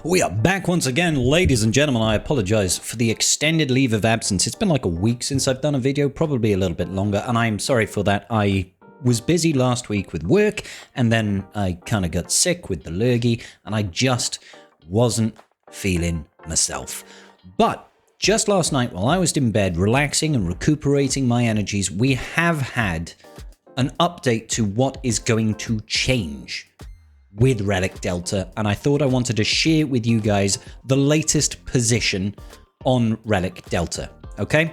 We are back once again, ladies and gentlemen. I apologize for the extended leave of absence. It's been like a week since I've done a video, probably a little bit longer, and I'm sorry for that. I was busy last week with work, and then I kind of got sick with the lurgy, and I just wasn't feeling myself. But just last night, while I was in bed, relaxing and recuperating my energies, we have had an update to what is going to change with Relic Delta, and I thought I wanted to share with you guys the latest position on Relic Delta, okay?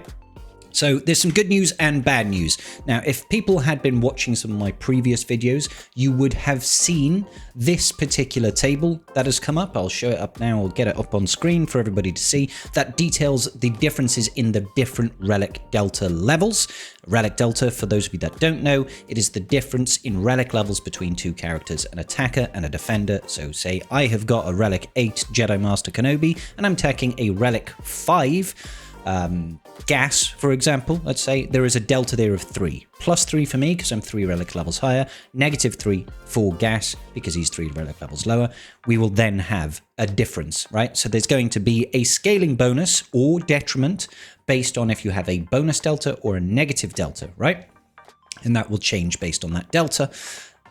So there's some good news and bad news. Now, if people had been watching some of my previous videos, you would have seen this particular table that has come up. I'll show it up now. I'll get it up on screen for everybody to see. That details the differences in the different Relic Delta levels. Relic Delta, for those of you that don't know, it is the difference in relic levels between two characters, an attacker and a defender. So say I have got a Relic 8 Jedi Master Kenobi, and I'm taking a Relic 5 gas, for example. Let's say there is a delta there of 3. Plus 3 for me because I'm 3 relic levels higher, negative 3 for gas because he's 3 relic levels lower. We will then have a difference, right? So there's going to be a scaling bonus or detriment based on if you have a bonus delta or a negative delta, right? And that will change based on that delta,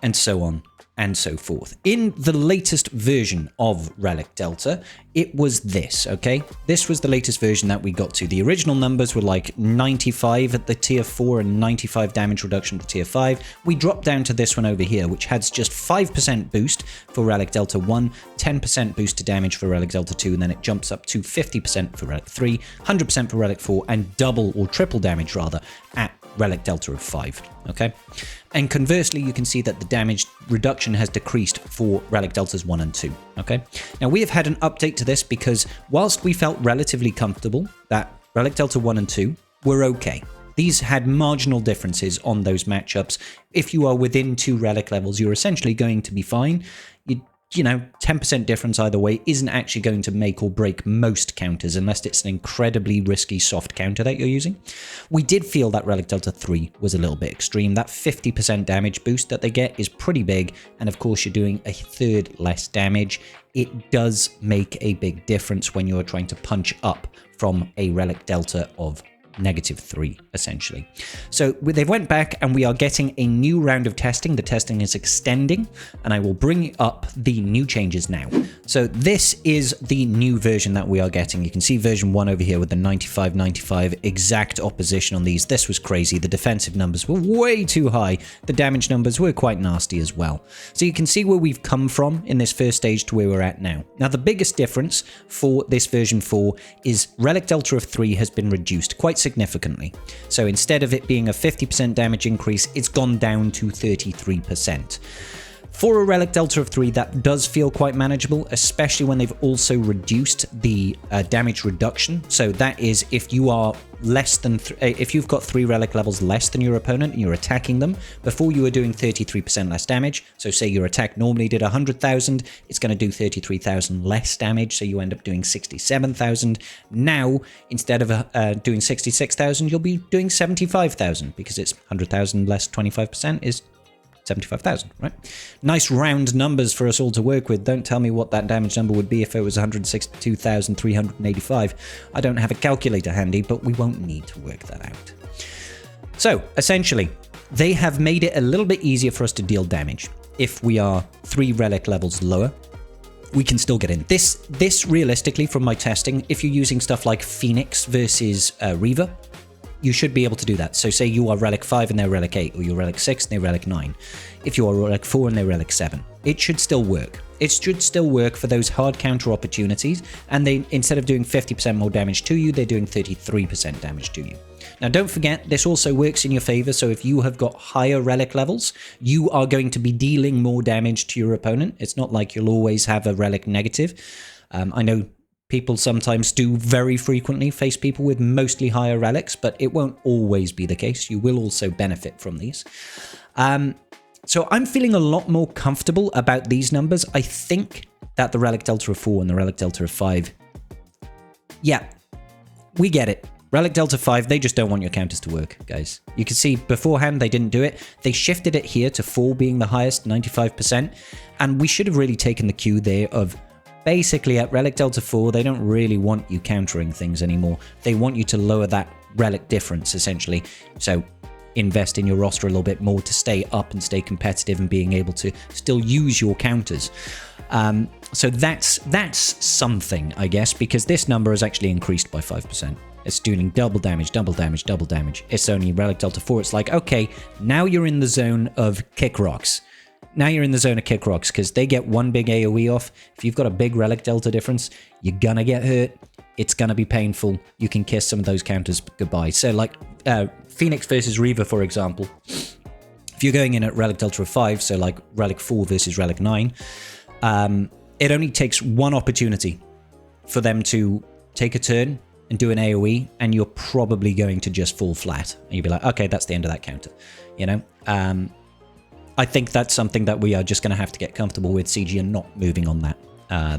and so on and so forth. In the latest version of Relic Delta, it was this, okay? This was the latest version that we got to. The original numbers were like 95 at the tier 4 and 95 damage reduction to tier 5. We dropped down to this one over here, which has just 5% boost for Relic Delta 1, 10% boost to damage for Relic Delta 2, and then it jumps up to 50% for Relic 3, 100% for Relic 4, and double or triple damage rather at Relic Delta of 5, okay? And conversely, you can see that the damage reduction has decreased for Relic Deltas 1 and 2, okay? Now, we have had an update to this because whilst we felt relatively comfortable that Relic Delta 1 and 2 were okay, these had marginal differences on those matchups. If you are within 2 relic levels, you're essentially going to be fine. You know, 10% difference either way isn't actually going to make or break most counters unless it's an incredibly risky soft counter that you're using. We did feel that Relic Delta 3 was a little bit extreme. That 50% damage boost that they get is pretty big, and of course you're doing a third less damage. It does make a big difference when you're trying to punch up from a Relic Delta of negative 3, essentially. So they went back and we are getting a new round of testing. The testing is extending, and I will bring up the new changes now. So this is the new version that we are getting. You can see version 1 over here with the 95-95 exact opposition on these. This was crazy. The defensive numbers were way too high. The damage numbers were quite nasty as well. So you can see where we've come from in this first stage to where we're at now. Now, the biggest difference for this version 4 is Relic Delta of 3 has been reduced quite significantly. So instead of it being a 50% damage increase, it's gone down to 33%. For a Relic Delta of 3, that does feel quite manageable, especially when they've also reduced the damage reduction. So that is if you are less than, if you've got 3 relic levels less than your opponent and you're attacking them, before you were doing 33% less damage. So say your attack normally did 100,000, it's going to do 33,000 less damage, so you end up doing 67,000. Now, instead of doing 66,000, you'll be doing 75,000 because it's 100,000 less 25% is 75,000, right? Nice round numbers for us all to work with. Don't tell me what that damage number would be if it was 162,385. I don't have a calculator handy, but we won't need to work that out. So, essentially, they have made it a little bit easier for us to deal damage. If we are 3 relic levels lower, we can still get in. This realistically, from my testing, if you're using stuff like Phoenix versus Reaver, you should be able to do that. So say you are Relic 5 and they're Relic 8, or you're Relic 6 and they're Relic 9. If you are Relic 4 and they're Relic 7, it should still work. It should still work for those hard counter opportunities, and they, instead of doing 50% more damage to you, they're doing 33% damage to you. Now, don't forget, this also works in your favor, so if you have got higher relic levels, you are going to be dealing more damage to your opponent. It's not like you'll always have a relic negative. I know people sometimes do very frequently face people with mostly higher relics, but it won't always be the case. You will also benefit from these. So I'm feeling a lot more comfortable about these numbers. I think that the Relic Delta of 4 and the Relic Delta of 5, yeah, we get it. Relic Delta 5, they just don't want your counters to work, guys. You can see beforehand they didn't do it. They shifted it here to 4 being the highest, 95%. And we should have really taken the cue there of basically at Relic Delta 4, they don't really want you countering things anymore. They want you to lower that relic difference, essentially. So invest in your roster a little bit more to stay up and stay competitive and being able to still use your counters. So that's something, I guess, because this number has actually increased by 5%. It's doing double damage, double damage, double damage. It's only Relic Delta 4. It's like, okay, now you're in the zone of kick rocks. Now you're in the zone of kick rocks because they get one big AoE off. If you've got a big Relic Delta difference, you're gonna get hurt. It's gonna be painful. You can kiss some of those counters goodbye. So like Phoenix versus Reaver, for example. If you're going in at Relic Delta of 5, so like Relic 4 versus Relic 9, it only takes one opportunity for them to take a turn and do an AoE, and you're probably going to just fall flat. And you'll be like, okay, that's the end of that counter. You know? I think that's something that we are just going to have to get comfortable with. CG and not moving on that.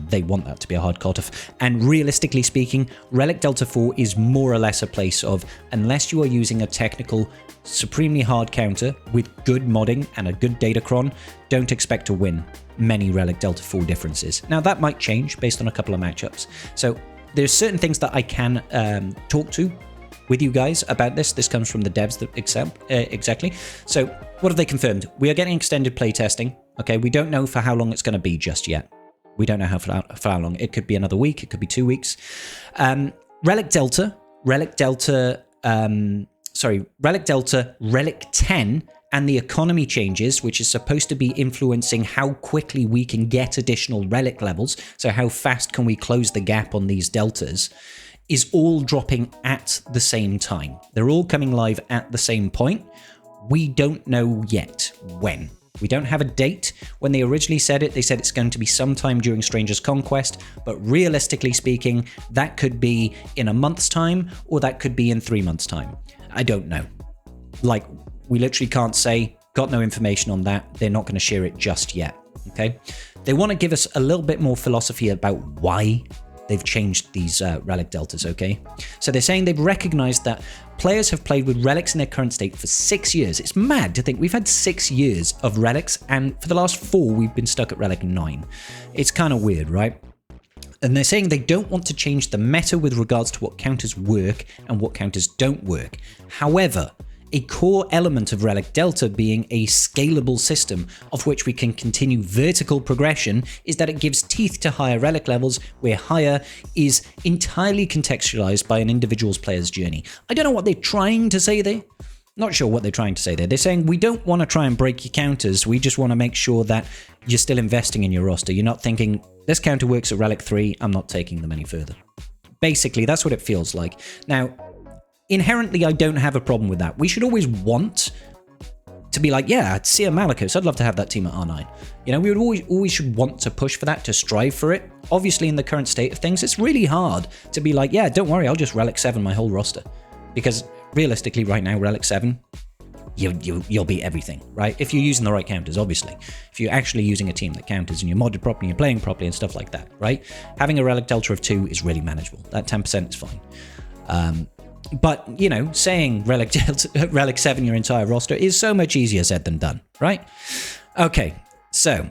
They want that to be a hard cutoff. And realistically speaking, Relic Delta 4 is more or less a place of, unless you are using a technical, supremely hard counter with good modding and a good datacron, don't expect to win many Relic Delta 4 differences. Now, that might change based on a couple of matchups. So there's certain things that I can talk to with you guys about this. This comes from the devs that exactly. So what have they confirmed? We are getting extended playtesting. Okay, we don't know for how long it's going to be just yet. We don't know for how long. It could be another week. It could be 2 weeks. Relic Delta, Relic 10, and the economy changes, which is supposed to be influencing how quickly we can get additional relic levels, so how fast can we close the gap on these deltas, is all dropping at the same time. They're all coming live at the same point. We don't know yet when. We don't have a date. When they originally said it, they said it's going to be sometime during Stranger's Conquest, but realistically speaking, that could be in a month's time, or that could be in 3 months' time. I don't know. Like, we literally can't say, got no information on that. They're not going to share it just yet, okay? They want to give us a little bit more philosophy about why they've changed these Relic Deltas, okay? So they're saying they've recognized that players have played with relics in their current state for 6 years. It's mad to think we've had 6 years of relics, and for the last 4, we've been stuck at Relic 9. It's kind of weird, right? And they're saying they don't want to change the meta with regards to what counters work and what counters don't work. However, a core element of Relic Delta being a scalable system of which we can continue vertical progression is that it gives teeth to higher relic levels, where higher is entirely contextualized by an individual's player's journey. I don't know what they're trying to say there. Not sure what they're trying to say there. They're saying we don't want to try and break your counters. We just want to make sure that you're still investing in your roster. You're not thinking, this counter works at Relic 3, I'm not taking them any further. Basically, that's what it feels like. Now, inherently, I don't have a problem with that. We should always want to be like, yeah, I'd see a Malakos. I'd love to have that team at R9. You know, we would always should want to push for that, to strive for it. Obviously, in the current state of things, it's really hard to be like, yeah, don't worry, I'll just Relic 7 my whole roster. Because realistically, right now, Relic 7, you'll beat everything, right? If you're using the right counters, obviously. If you're actually using a team that counters and you're modded properly, you're playing properly and stuff like that, right? Having a Relic Delta of 2 is really manageable. That 10% is fine. But, you know, saying Relic 7 your entire roster is so much easier said than done, right? Okay, so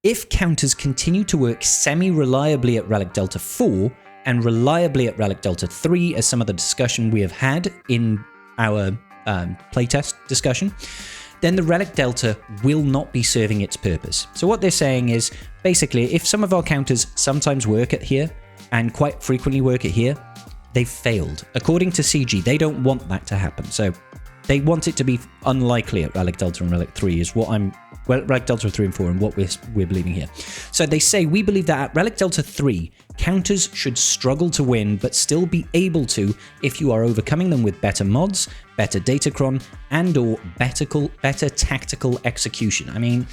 if counters continue to work semi-reliably at Relic Delta 4 and reliably at Relic Delta 3, as some of the discussion we have had in our playtest discussion, then the Relic Delta will not be serving its purpose. So what they're saying is, basically, if some of our counters sometimes work at here and quite frequently work at here, they've failed. According to CG, they don't want that to happen. So they want it to be unlikely at Relic Delta and Relic 3 is what Relic Delta 3 and 4 and what we're believing here. So they say, we believe that at Relic Delta 3, counters should struggle to win, but still be able to if you are overcoming them with better mods, better datacron, and or better tactical execution. I mean,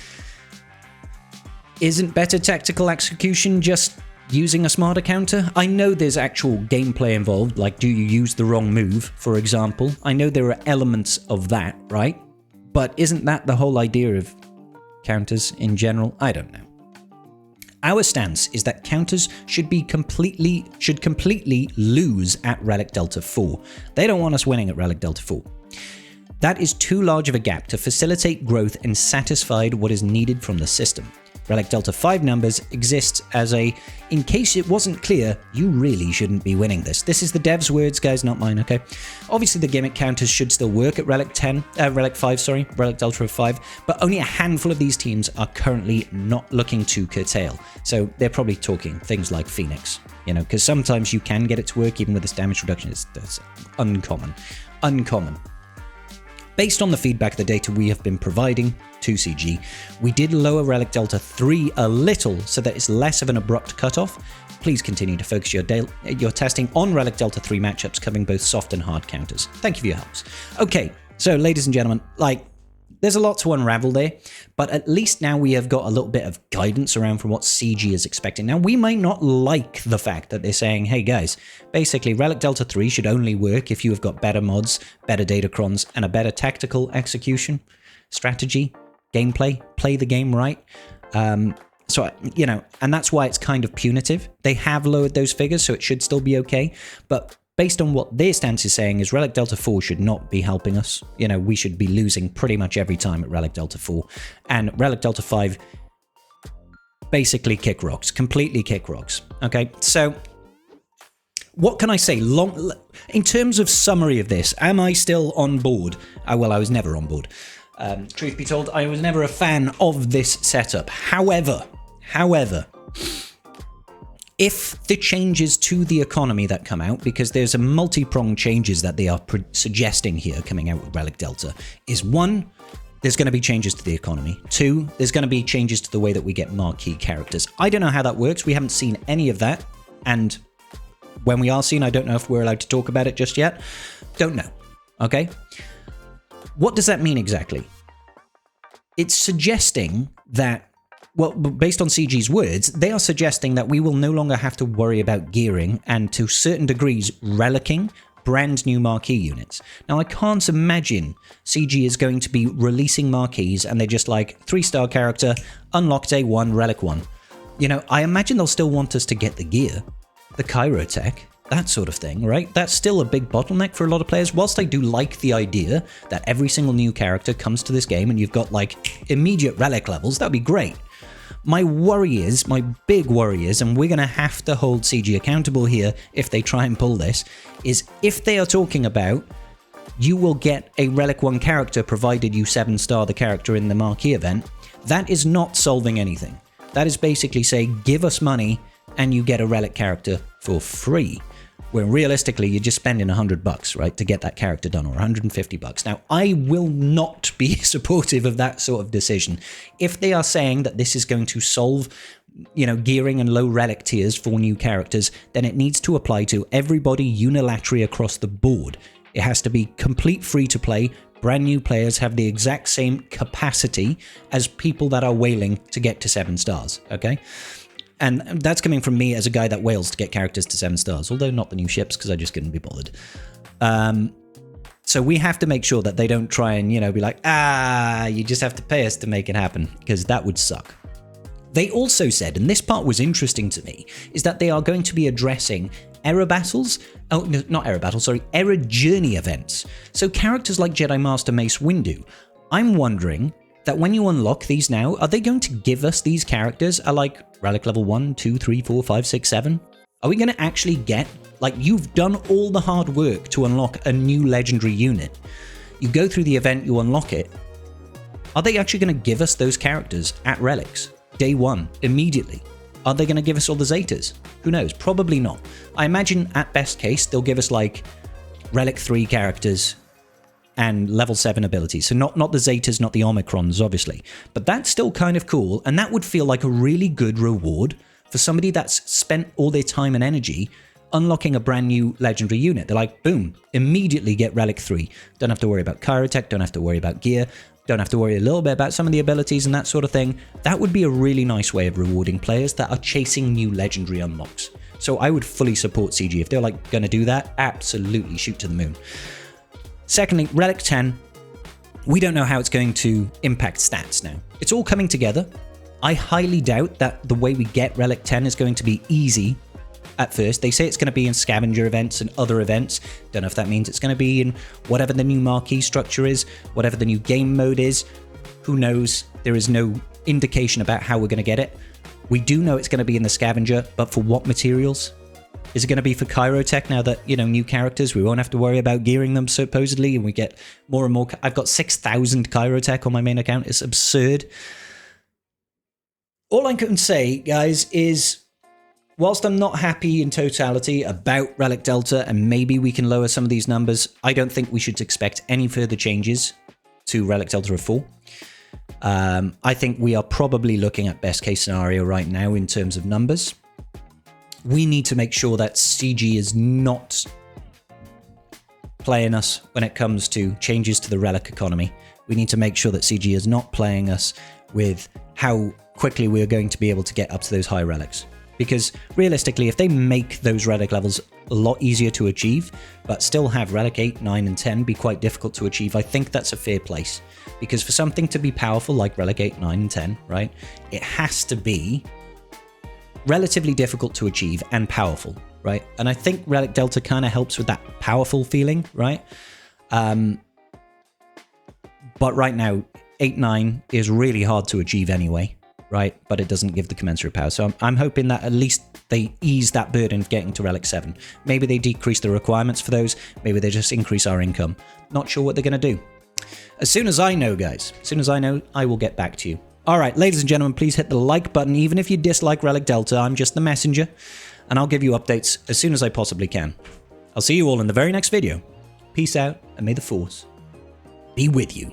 isn't better tactical execution just using a smarter counter? I know there's actual gameplay involved, like do you use the wrong move, for example. I know there are elements of that, right? But isn't that the whole idea of counters in general? I don't know. Our stance is that counters should completely lose at Relic Delta 4. They don't want us winning at Relic Delta 4. That is too large of a gap to facilitate growth and satisfy what is needed from the system. Relic Delta 5 numbers exists as a, in case it wasn't clear, you really shouldn't be winning this. This is the devs' words, guys, not mine, okay? Obviously, the gimmick counters should still work at Relic 5, sorry, Relic Delta 5, but only a handful of these teams are currently not looking to curtail. So they're probably talking things like Phoenix, you know, because sometimes you can get it to work even with this damage reduction. That's uncommon. Based on the feedback, the data we have been providing to CG, we did lower Relic Delta 3 a little so that it's less of an abrupt cutoff. Please continue to focus your testing on Relic Delta 3 matchups covering both soft and hard counters. Thank you for your helps. Okay, so ladies and gentlemen, there's a lot to unravel there, but at least now we have got a little bit of guidance around from what CG is expecting. Now, we might not like the fact that they're saying, hey guys, basically Relic Delta 3 should only work if you have got better mods, better datacrons, and a better tactical execution, strategy, gameplay, play the game right. So, you know, and that's why it's kind of punitive. They have lowered those figures, so it should still be okay, but based on what their stance is saying is Relic Delta 4 should not be helping us. You know, we should be losing pretty much every time at Relic Delta 4. And Relic Delta 5 basically kick rocks, completely kick rocks. Okay, so what can I say? In terms of summary of this, am I still on board? Well, I was never on board. Truth be told, I was never a fan of this setup. However, if the changes to the economy that come out, because there's a multi-pronged changes that they are suggesting here coming out with Relic Delta, is one, there's going to be changes to the economy. Two, there's going to be changes to the way that we get marquee characters. I don't know how that works. We haven't seen any of that. And when we are seeing, I don't know if we're allowed to talk about it just yet. Don't know. Okay? What does that mean exactly? It's suggesting that, well, based on CG's words, they are suggesting that we will no longer have to worry about gearing and, to certain degrees, relicking brand new marquee units. Now, I can't imagine CG is going to be releasing marquees and they're just like, 3-star character, unlock day 1, relic 1. You know, I imagine they'll still want us to get the gear, the Cairo tech, that sort of thing, right? That's still a big bottleneck for a lot of players. Whilst I do like the idea that every single new character comes to this game and you've got like immediate relic levels, that'd be great. My big worry is, and we're going to have to hold CG accountable here if they try and pull this, is if they are talking about you will get a Relic 1 character provided you 7-star the character in the marquee event, that is not solving anything. That is basically saying, give us money and you get a Relic character for free. When realistically, you're just spending $100, right, to get that character done, or $150. Now, I will not be supportive of that sort of decision. If they are saying that this is going to solve, you know, gearing and low relic tiers for new characters, then it needs to apply to everybody unilaterally across the board. It has to be complete free to play. Brand new players have the exact same capacity as people that are whaling to get to 7 stars, okay? And that's coming from me as a guy that wails to get characters to 7 stars, although not the new ships, because I just couldn't be bothered. So we have to make sure that they don't try and, you know, be like, you just have to pay us to make it happen, because that would suck. They also said, and this part was interesting to me, is that they are going to be addressing error battles, error journey events. So characters like Jedi Master Mace Windu, I'm wondering that when you unlock these now, are they going to give us these characters at like relic level 1, 2, 3, 4, 5, 6, 7? Are we going to actually get, like, you've done all the hard work to unlock a new legendary unit. You go through the event, you unlock it. Are they actually going to give us those characters at relics? Day 1, immediately? Are they going to give us all the Zetas? Who knows? Probably not. I imagine at best case, they'll give us like relic 3 characters and level 7 abilities. So not the Zetas, not the Omicrons, obviously. But that's still kind of cool, and that would feel like a really good reward for somebody that's spent all their time and energy unlocking a brand new legendary unit. They're like, boom, immediately get Relic 3. Don't have to worry about Kyrotech, don't have to worry about gear, don't have to worry a little bit about some of the abilities and that sort of thing. That would be a really nice way of rewarding players that are chasing new legendary unlocks. So I would fully support CG. If they're like going to do that, absolutely shoot to the moon. Secondly, Relic 10, we don't know how it's going to impact stats now. It's all coming together. I highly doubt that the way we get Relic 10 is going to be easy at first. They say it's going to be in scavenger events and other events. Don't know if that means it's going to be in whatever the new marquee structure is, whatever the new game mode is. Who knows? There is no indication about how we're going to get it. We do know it's going to be in the scavenger, but for what materials? Is it going to be for Chirotech now that, you know, new characters? We won't have to worry about gearing them supposedly, and we get more and more. I've got 6,000 Chirotech on my main account. It's absurd. All I can say, guys, is whilst I'm not happy in totality about Relic Delta, and maybe we can lower some of these numbers, I don't think we should expect any further changes to Relic Delta 4. I think we are probably looking at best case scenario right now in terms of numbers. We need to make sure that CG is not playing us when it comes to changes to the relic economy. We need to make sure that CG is not playing us with how quickly we are going to be able to get up to those high relics. Because realistically, if they make those relic levels a lot easier to achieve, but still have relic 8, 9, and 10 be quite difficult to achieve, I think that's a fair place. Because for something to be powerful like relic 8, 9, and 10, right, it has to be relatively difficult to achieve and powerful, right? And I think Relic Delta kind of helps with that powerful feeling, right? But right now, 8, 9 is really hard to achieve anyway, right? But it doesn't give the commensurate power. So I'm hoping that at least they ease that burden of getting to Relic 7. Maybe they decrease the requirements for those. Maybe they just increase our income. Not sure what they're going to do. As soon as I know, guys, as soon as I know, I will get back to you. All right, ladies and gentlemen, please hit the like button. Even if you dislike Relic Delta, I'm just the messenger, and I'll give you updates as soon as I possibly can. I'll see you all in the very next video. Peace out, and may the Force be with you.